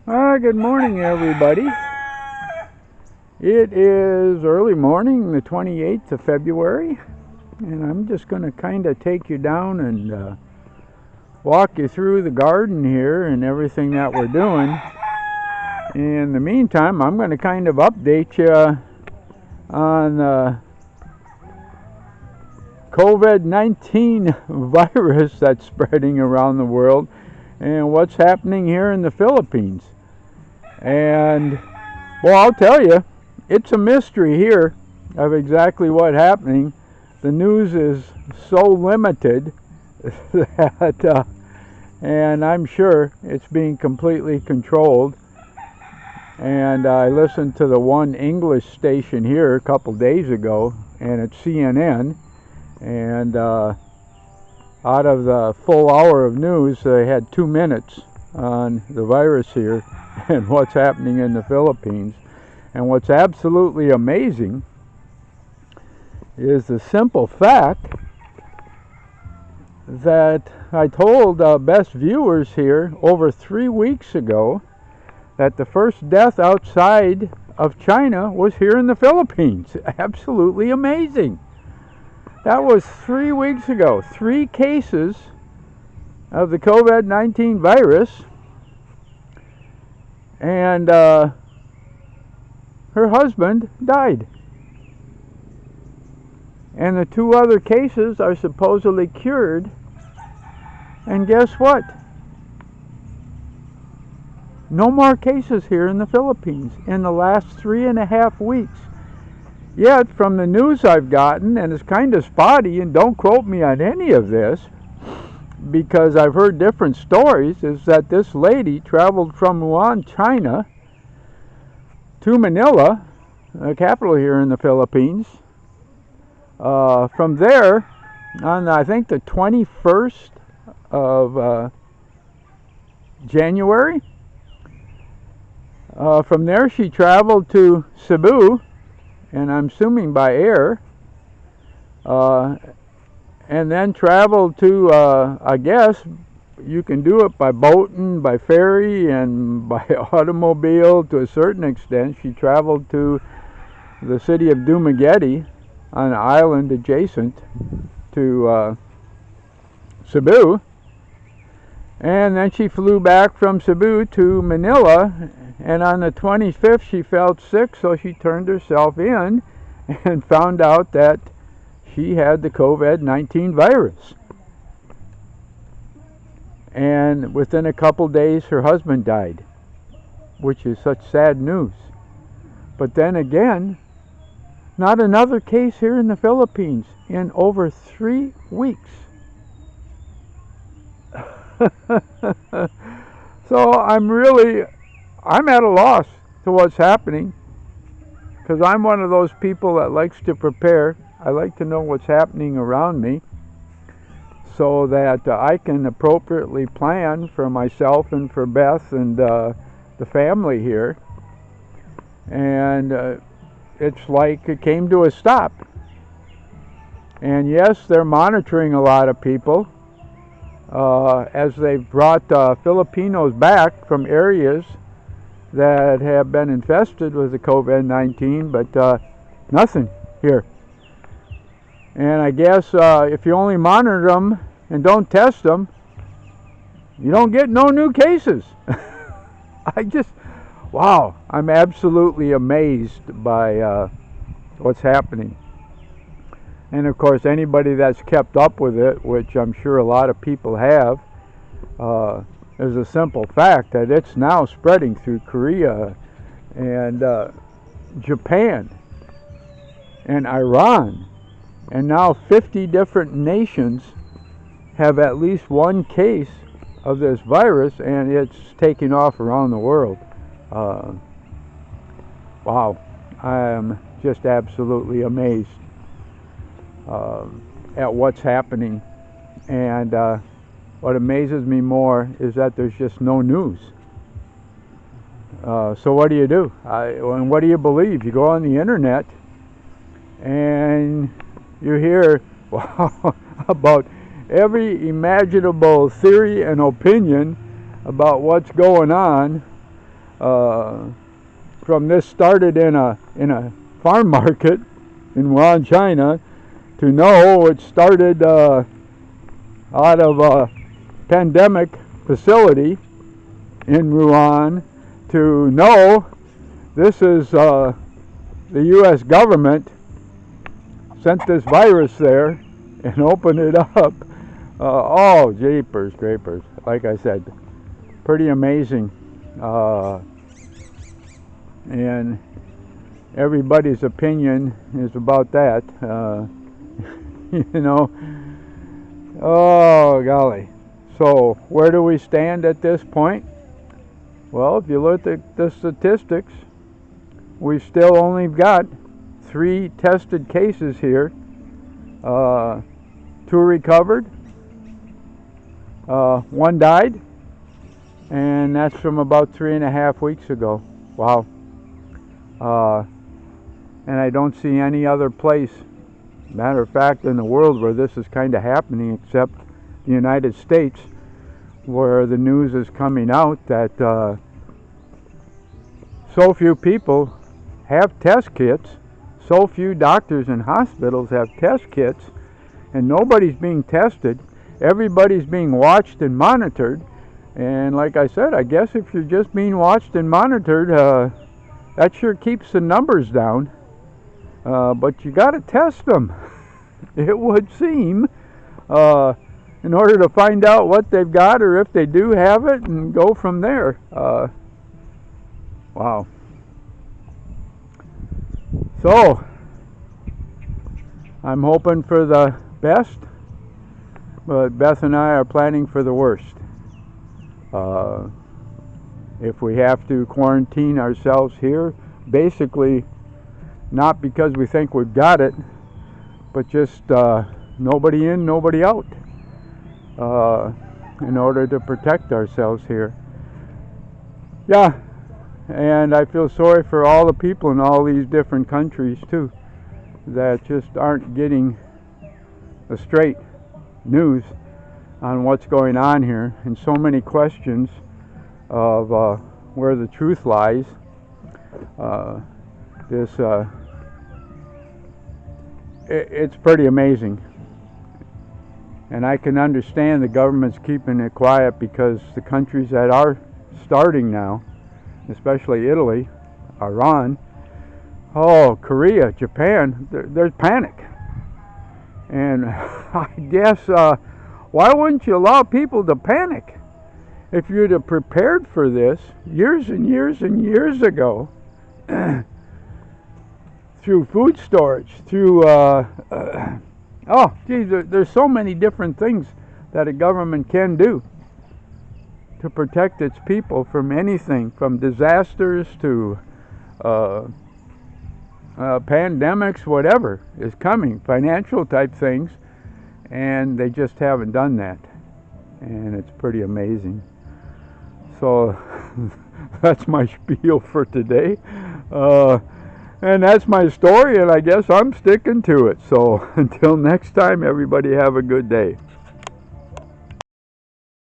Good morning, everybody. It is early morning, the 28th of February, and I'm just going to kind of take you down and walk you through the garden here and everything that we're doing. In the meantime, I'm going to kind of update you on the COVID-19 virus that's spreading around the world and what's happening here in the Philippines. And, well, I'll tell you, it's a mystery here of exactly what's happening. The news is so limited that, and I'm sure it's being completely controlled. And I listened to the one English station here a couple days ago, and it's CNN. And out of the full hour of news, they had 2 minutes on the virus here and what's happening in the Philippines. And what's absolutely amazing is the simple fact that I told Beth's viewers here over 3 weeks ago that the first death outside of China was here in the Philippines. Absolutely amazing. That was 3 weeks ago. 3 cases of the COVID-19 virus. And her husband died. And the 2 other cases are supposedly cured. And guess what? No more cases here in the Philippines in the last 3.5 weeks. Yet, from the news I've gotten, and it's kind of spotty, and don't quote me on any of this, because I've heard different stories, is that this lady traveled from Wuhan, China, to Manila, the capital here in the Philippines. From there, on I think the 21st of January, from there she traveled to Cebu, and I'm assuming by air, and then traveled to, I guess, you can do it by boat and by ferry and by automobile to a certain extent. She traveled to the city of Dumaguete on an island adjacent to Cebu. And then she flew back from Cebu to Manila, and on the 25th she felt sick, so she turned herself in and found out that she had the COVID-19 virus. And within a couple days her husband died, which is such sad news. But then again, not another case here in the Philippines in over 3 weeks. So I'm at a loss to what's happening, because I'm one of those people that likes to prepare. I like to know what's happening around me so that I can appropriately plan for myself and for Beth and the family here. And it's like it came to a stop. And yes, they're monitoring a lot of people as they've brought Filipinos back from areas that have been infested with the COVID-19, but nothing here. And I guess if you only monitor them and don't test them, you don't get no new cases. Wow, I'm absolutely amazed by what's happening. And of course, anybody that's kept up with it, which I'm sure a lot of people have, is a simple fact that it's now spreading through Korea and Japan and Iran. And now 50 different nations have at least one case of this virus, and it's taking off around the world. Wow, I am just absolutely amazed at what's happening. And what amazes me more is that there's just no news. So what do you do? And what do you believe? You go on the internet and you hear about every imaginable theory and opinion about what's going on, from this started in a farm market in Wuhan, China, to know it started out of a pandemic facility in Wuhan, to know this is the U.S. government sent this virus there and opened it up. Oh, jeepers, creepers. Like I said, pretty amazing. And everybody's opinion is about that. You know, oh golly. So where do we stand at this point? Well, if you look at the statistics, we've still only got 3 tested cases here, 2 recovered, 1 died, and that's from about 3.5 weeks ago. Wow. And I don't see any other place, matter of fact, in the world where this is kind of happening except the United States, where the news is coming out that so few people have test kits, so few doctors and hospitals have test kits, and nobody's being tested. Everybody's being watched and monitored. And like I said, I guess if you're just being watched and monitored, that sure keeps the numbers down. But you got to test them, it would seem, in order to find out what they've got or if they do have it, and go from there. Wow. So, I'm hoping for the best, but Beth and I are planning for the worst. If we have to quarantine ourselves here, basically not because we think we've got it, but just nobody in, nobody out, in order to protect ourselves here. Yeah, and I feel sorry for all the people in all these different countries too, that just aren't getting the straight news on what's going on here, and so many questions of where the truth lies. It's pretty amazing, and I can understand the government's keeping it quiet, because the countries that are starting now, especially Italy, Iran, Korea, Japan, there's panic. And I guess why wouldn't you allow people to panic? If you'd have prepared for this years and years and years ago, through food storage, through, there's so many different things that a government can do to protect its people from anything, from disasters to pandemics, whatever is coming, financial type things, and they just haven't done that. And it's pretty amazing. So that's my spiel for today. And that's my story, and I guess I'm sticking to it. So until next time, everybody have a good day.